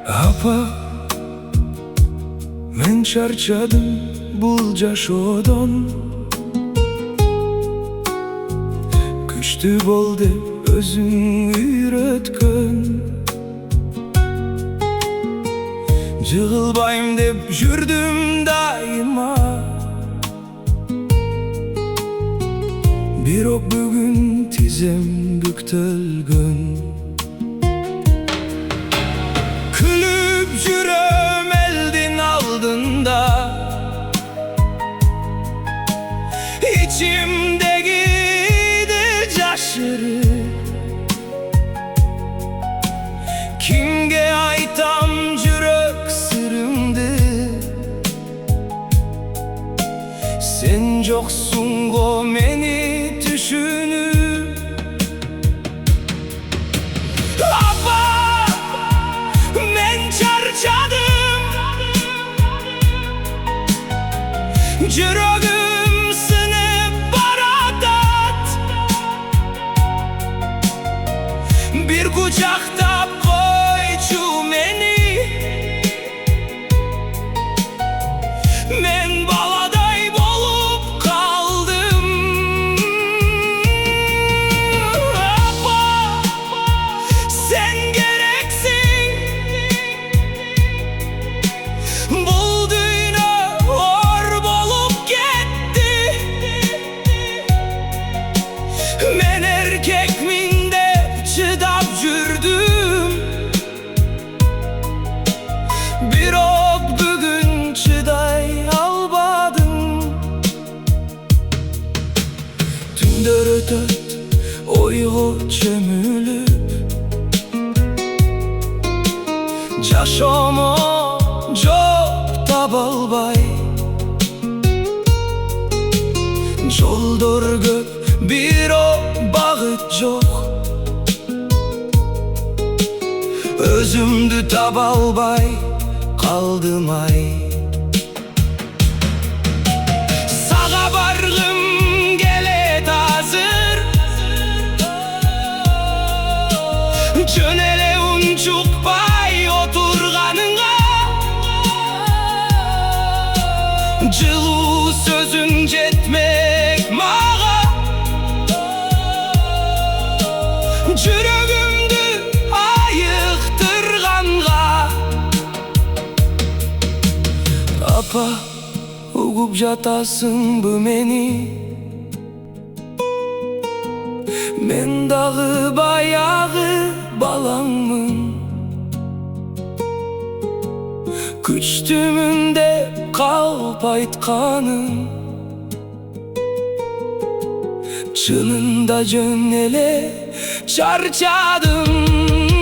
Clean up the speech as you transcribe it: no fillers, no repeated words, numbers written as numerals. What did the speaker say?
Apa, men charchadim bul jashodon. Kuchli bo'l deb o'zing uyretken, jig'ilbayim deb yurdim daima. Birok bugün tizem büktelgen, külüp jürem eldin aldında. İçimdeki de caşırı, kimge aytam jürek sırımdı. Sen joksun go meni düşünüp. Apa, men charchadım, yüreğim sınıp baratat. Bir kucakta koycu meni, men baladay bolup kaldım. Apa, sen gereksin, bul düğüne hor bolup gitti. Men erkekmin de çıdap jürdüm, birok bugün çıday albadım. Tündür ötet oygo çömülüp, jaşomo jok tabalbay. Joldur köp, birok bağıt jok, özümdü tabalbay kaldım ay. Sağa bargım gelet hazır, çönele unçukpay oturganınga. Жылуу sözün жетmek mağa, yüreğimdi ayıktırganга. Apa, ugup jatasın bu meni, men dağı bayağı balangmın. Küçtümünde kalp aytkanım, çınında jön ele charchadım.